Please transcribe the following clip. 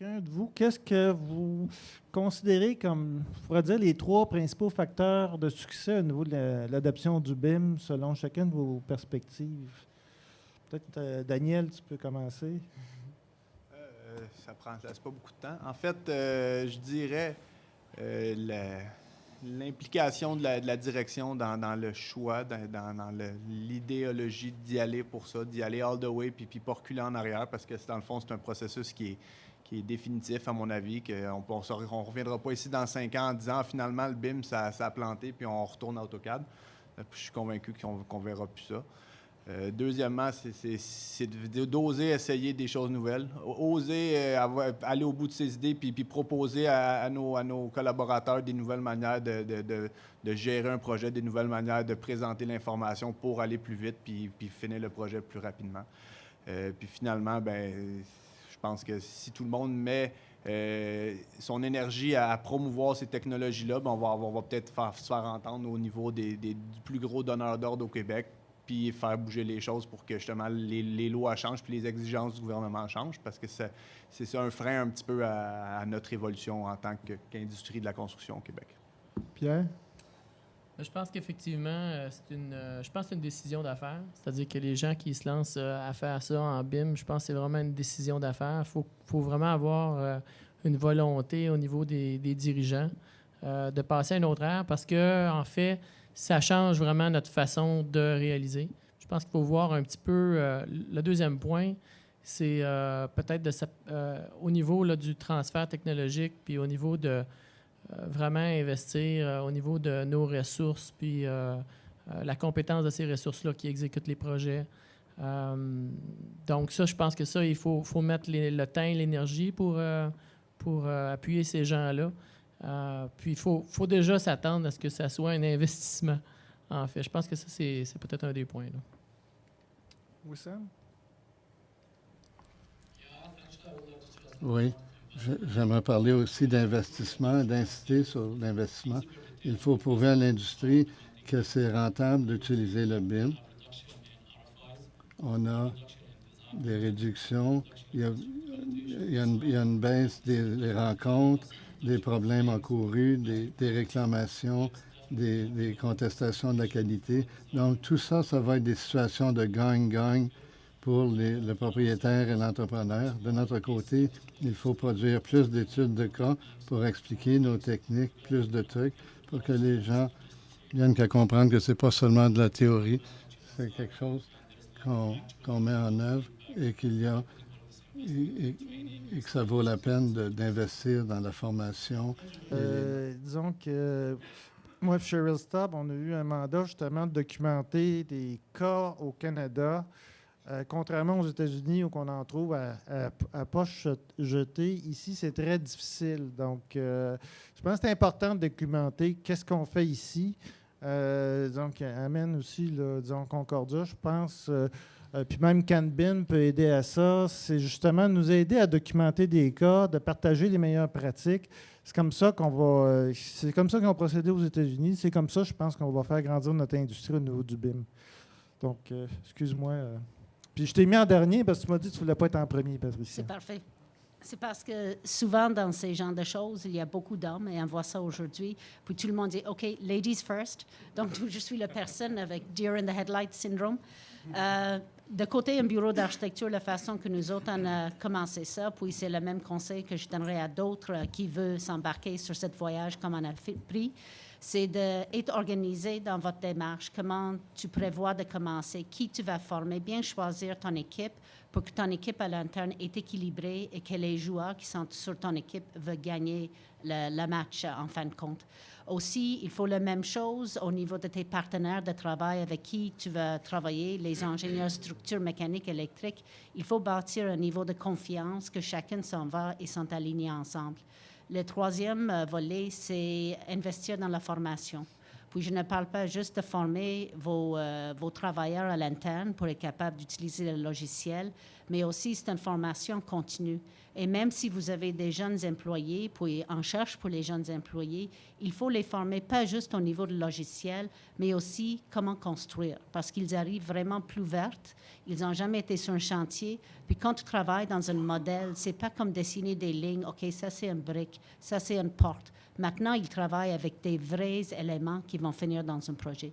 chacun de vous, qu'est-ce que vous considérez comme, je pourrais dire, les trois principaux facteurs de succès au niveau de l'adoption du BIM selon chacune de vos perspectives? Peut-être, Daniel, tu peux commencer. Ça laisse pas beaucoup de temps. En fait, je dirais l'implication de la direction dans le choix, dans l'idéologie d'y aller pour ça, d'y aller all the way, puis pas reculer en arrière, parce que dans le fond, c'est un processus qui est définitif, à mon avis, qu'on ne reviendra pas ici dans 5 ans en disant finalement le BIM, ça a planté, puis on retourne à AutoCAD. Je suis convaincu qu'on ne verra plus ça. Deuxièmement, c'est d'oser essayer des choses nouvelles, oser aller au bout de ses idées puis proposer à nos collaborateurs des nouvelles manières de gérer un projet, des nouvelles manières de présenter l'information pour aller plus vite puis finir le projet plus rapidement. Puis finalement, je pense que si tout le monde met son énergie à promouvoir ces technologies-là, on va peut-être se faire entendre au niveau du plus gros donneur d'ordre au Québec, puis faire bouger les choses pour que justement les lois changent puis les exigences du gouvernement changent, parce que c'est ça un frein un petit peu à notre évolution en tant qu'industrie de la construction au Québec. Pierre? Je pense qu'effectivement, c'est une décision d'affaires. C'est-à-dire que les gens qui se lancent à faire ça en BIM, je pense que c'est vraiment une décision d'affaires. Il faut vraiment avoir une volonté au niveau des dirigeants de passer à une autre ère, parce que en fait, ça change vraiment notre façon de réaliser. Je pense qu'il faut voir un petit peu... le deuxième point, c'est peut-être au niveau là, du transfert technologique, puis au niveau de vraiment investir au niveau de nos ressources, puis la compétence de ces ressources-là qui exécutent les projets. Donc ça, je pense que ça, il faut mettre le temps et l'énergie pour appuyer ces gens-là. Puis il faut déjà s'attendre à ce que ça soit un investissement, en fait. Je pense que ça, c'est peut-être un des points. Là. Wissam? Oui. J'aimerais parler aussi d'investissement, d'inciter sur l'investissement. Il faut prouver à l'industrie que c'est rentable d'utiliser le BIM. On a des réductions, il y a une baisse des rencontres, des problèmes encourus, des réclamations, des contestations de la qualité. Donc, tout ça, ça va être des situations de gagne-gagne pour le propriétaire et l'entrepreneur. De notre côté, il faut produire plus d'études de cas pour expliquer nos techniques, plus de trucs, pour que les gens viennent qu'à comprendre que c'est pas seulement de la théorie, c'est quelque chose qu'on met en œuvre et et que ça vaut la peine d'investir dans la formation. Disons que moi et Cheryl Stubb, on a eu un mandat justement de documenter des cas au Canada, contrairement aux États-Unis où on en trouve à poche jetée. Ici, c'est très difficile. Donc, je pense que c'est important de documenter qu'est-ce qu'on fait ici. Donc, amène aussi, là, disons, Concordia, je pense. Puis même CanBIM peut aider à ça. C'est justement de nous aider à documenter des cas, de partager les meilleures pratiques. C'est comme ça c'est comme ça qu'ils ont procédé aux États-Unis. C'est comme ça, je pense, qu'on va faire grandir notre industrie au niveau du BIM. Donc, excuse-moi. Puis je t'ai mis en dernier parce que tu m'as dit que tu ne voulais pas être en premier, Patricia. C'est parfait. C'est parce que souvent, dans ces genres de choses, il y a beaucoup d'hommes, et on voit ça aujourd'hui. Puis tout le monde dit, OK, ladies first. Donc, je suis la personne avec Deer in the Headlights syndrome. De côté un bureau d'architecture, la façon que nous autres, on a commencé ça, puis c'est le même conseil que je donnerais à d'autres qui veulent s'embarquer sur ce voyage comme on a pris, c'est d'être organisé dans votre démarche. Comment tu prévois de commencer, qui tu vas former, bien choisir ton équipe pour que ton équipe à l'interne est équilibrée et que les joueurs qui sont sur ton équipe veulent gagner le match en fin de compte. Aussi, il faut la même chose au niveau de tes partenaires de travail avec qui tu vas travailler, les ingénieurs structures mécaniques, électriques. Il faut bâtir un niveau de confiance que chacun s'en va et sont alignés ensemble. Le troisième volet, c'est investir dans la formation. Puis je ne parle pas juste de former vos travailleurs à l'interne pour être capable d'utiliser le logiciel, mais aussi c'est une formation continue. Et même si vous avez des jeunes employés, puis on cherche pour les jeunes employés, il faut les former pas juste au niveau du logiciel, mais aussi comment construire, parce qu'ils arrivent vraiment plus vertes. Ils n'ont jamais été sur un chantier. Puis quand tu travailles dans un modèle, c'est pas comme dessiner des lignes. OK, ça c'est une brique, ça c'est une porte. Maintenant, ils travaillent avec des vrais éléments qui vont finir dans un projet.